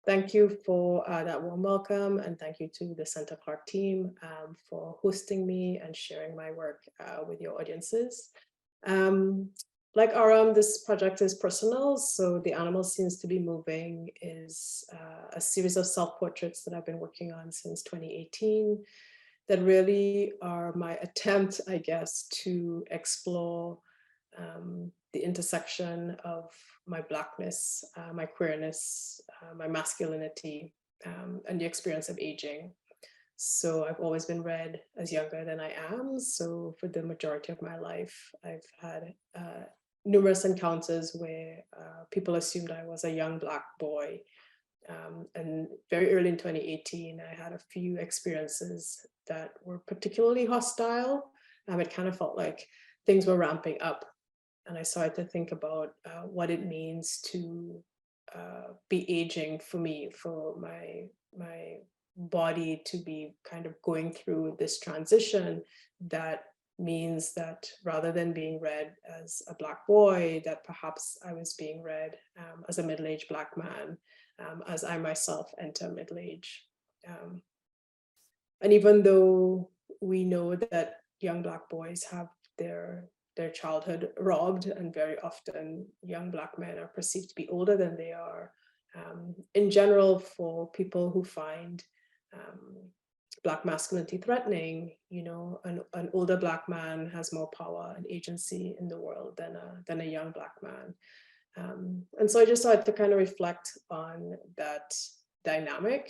Thank you for that warm welcome, and thank you to the Center Clarke team for hosting me and sharing my work with your audiences. Like Aram, this project is personal, so The Animal Seems to Be Moving is a series of self-portraits that I've been working on since 2018 that really are my attempt, I guess, to explore the intersection of my Blackness, my queerness, my masculinity, and the experience of aging. So I've always been read as younger than I am. So for the majority of my life, I've had numerous encounters where people assumed I was a young Black boy. And very early in 2018, I had a few experiences that were particularly hostile. It kind of felt like things were ramping up. And I started to think about what it means to be aging for me, for my body to be kind of going through this transition that means that rather than being read as a Black boy, that perhaps I was being read as a middle-aged Black man, as I myself enter middle age. And even though we know that young Black boys have their childhood robbed, and very often young Black men are perceived to be older than they are, in general, for people who find Black masculinity threatening, you know, an older Black man has more power and agency in the world than a young Black man. And so I just started to kind of reflect on that dynamic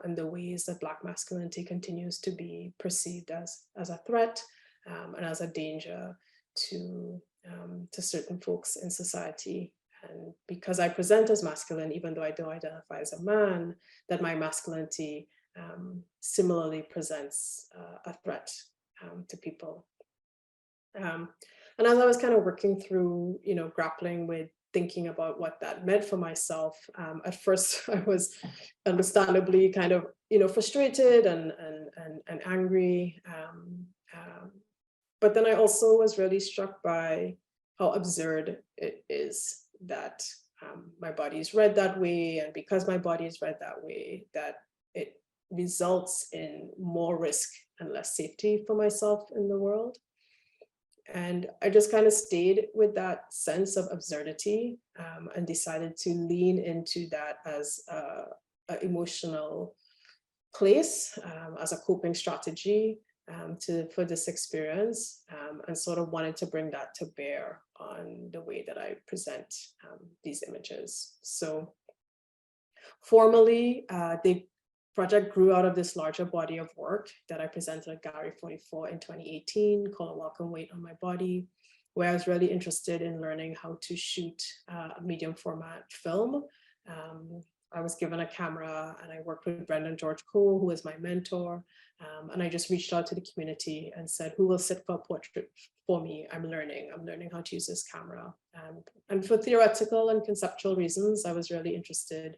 and the ways that Black masculinity continues to be perceived as a threat and as a danger to certain folks in society. And because I present as masculine, even though I don't identify as a man, that my masculinity similarly presents a threat to people. And as I was kind of working through, you know, grappling with thinking about what that meant for myself, at first I was understandably kind of, you know, frustrated and angry. But then I also was really struck by how absurd it is that my body is read that way, and because my body is read that way, that it results in more risk and less safety for myself in the world. And I just kind of stayed with that sense of absurdity and decided to lean into that as an emotional place, as a coping strategy for this experience, and sort of wanted to bring that to bear on the way that I present these images. So formally, the project grew out of this larger body of work that I presented at Gallery 44 in 2018 called A Welcome Weight on My Body, where I was really interested in learning how to shoot a medium format film. I was given a camera and I worked with Brendan George Cole, who is my mentor. And I just reached out to the community and said, who will sit for a portrait for me? I'm learning how to use this camera. And for theoretical and conceptual reasons, I was really interested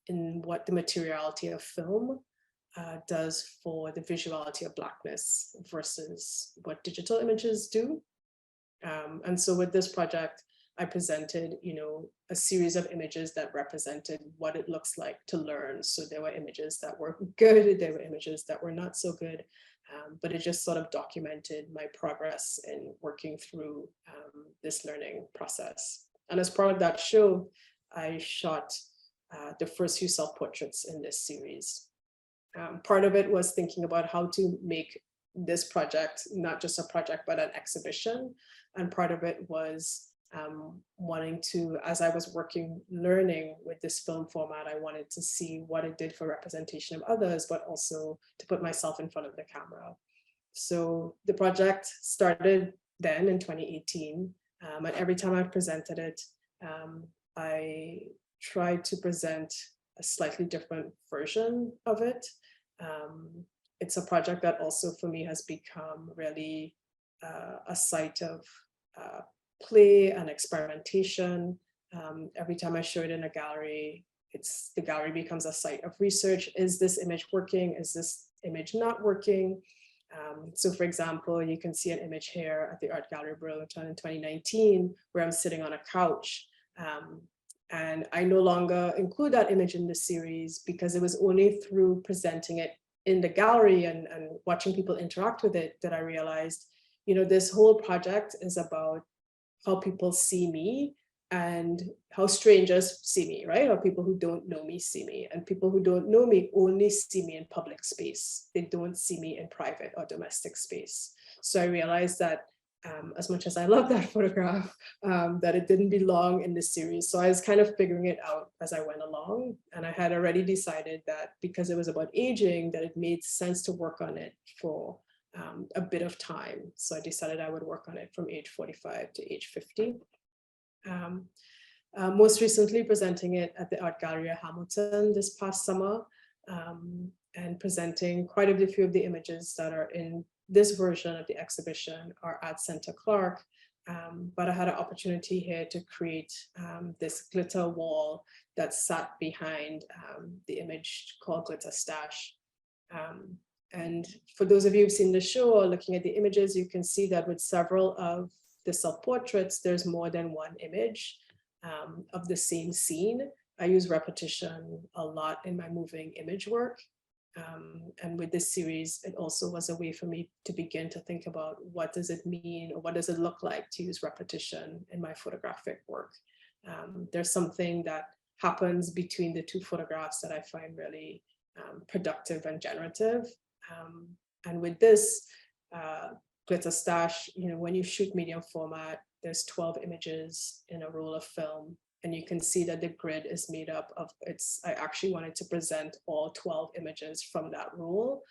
in what the materiality of film does for the visuality of Blackness versus what digital images do. And so with this project, I presented, you know, a series of images that represented what it looks like to learn. So there were images that were good, there were images that were not so good, but it just sort of documented my progress in working through this learning process. And as part of that show, I shot the first few self-portraits in this series. Part of it was thinking about how to make this project not just a project, but an exhibition. And part of it was wanting to, as I was learning with this film format, I wanted to see what it did for representation of others, but also to put myself in front of the camera. So the project started then in 2018, and every time I presented it, I tried to present a slightly different version of it. It's a project that also for me has become really a site of play and experimentation. Every time I show it in a gallery, the gallery becomes a site of research. Is this image working? Is this image not working? So for example, you can see an image here at the Art Gallery Burlington in 2019, where I'm sitting on a couch. And I no longer include that image in the series because it was only through presenting it in the gallery and watching people interact with it that I realized, you know, this whole project is about how people see me and how strangers see me, right? Or people who don't know me see me, and people who don't know me only see me in public space. They don't see me in private or domestic space. So I realized that as much as I love that photograph, that it didn't belong in this series. So I was kind of figuring it out as I went along. And I had already decided that because it was about aging, that it made sense to work on it for a bit of time. So I decided I would work on it from age 45 to age 50. Most recently presenting it at the Art Gallery of Hamilton this past summer, and presenting quite a few of the images that are in this version of the exhibition are at Centre Clarke, but I had an opportunity here to create this glitter wall that sat behind the image called Glitter Stash. And for those of you who've seen the show or looking at the images, you can see that with several of the self-portraits, there's more than one image of the same scene. I use repetition a lot in my moving image work. And with this series, it also was a way for me to begin to think about what does it mean or what does it look like to use repetition in my photographic work. There's something that happens between the two photographs that I find really productive and generative. And with this Glitter Stash, you know, when you shoot medium format, there's 12 images in a roll of film. And you can see that the grid is made up of, I actually wanted to present all 12 images from that roll.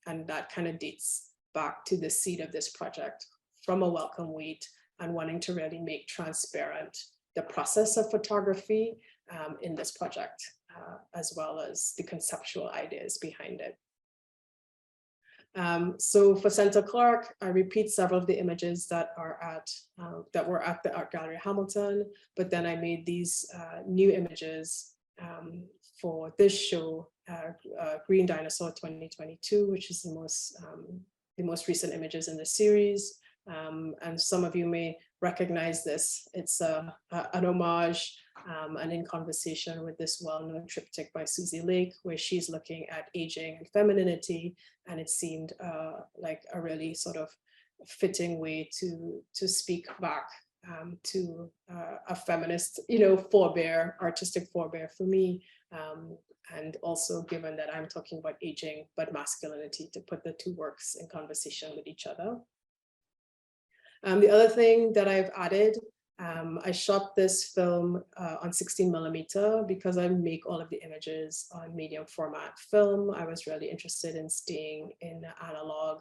And that kind of dates back to the seed of this project, from a welcome wait and wanting to really make transparent the process of photography in this project, as well as the conceptual ideas behind it. So for Centre Clarke, I repeat several of the images that are that were at the Art Gallery Hamilton, but then I made these new images for this show, Green Dinosaur 2022, which is the most recent images in the series. And some of you may recognize this. It's an homage and in conversation with this well-known triptych by Susie Lake, where she's looking at aging and femininity. And it seemed like a really sort of fitting way to speak back to a feminist, you know, artistic forebear for me. And also given that I'm talking about aging, but masculinity, to put the two works in conversation with each other. The other thing that I've added, I shot this film on 16mm because I make all of the images on medium format film. I was really interested in staying in the analog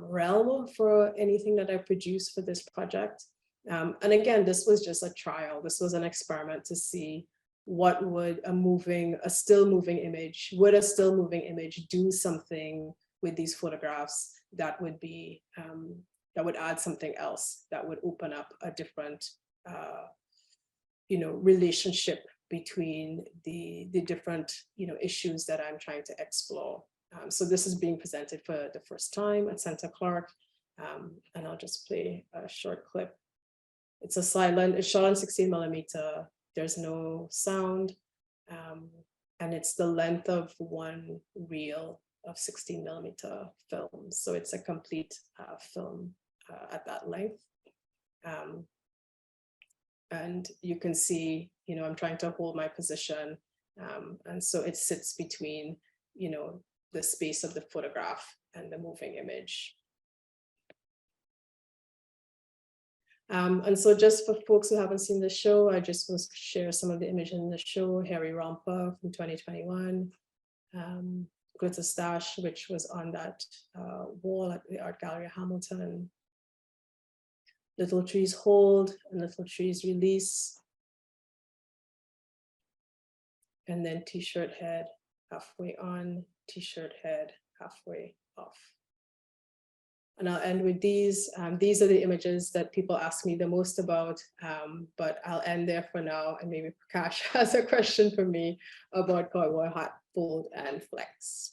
realm for anything that I produce for this project. And again, this was just a trial. This was an experiment to see what would a still moving image do something with these photographs that would be that would add something else, that would open up a different you know, relationship between the different, you know, issues that I'm trying to explore. So this is being presented for the first time at Centre Clarke, and I'll just play a short clip. It's shot on 16mm. There's no sound, and it's the length of one reel of 16mm film. So it's a complete film at that length. And you can see, you know, I'm trying to hold my position. And so it sits between, you know, the space of the photograph and the moving image. And so just for folks who haven't seen the show, I just want to share some of the images in the show. Harry Romper from 2021. Glitter Stash, which was on that wall at the Art Gallery of Hamilton. Little Trees Hold and Little Trees Release. And then T-shirt head halfway on, T-shirt head halfway off. And I'll end with these. These are the images that people ask me the most about, but I'll end there for now. And maybe Prakash has a question for me about cowboy hat, fold, and flex.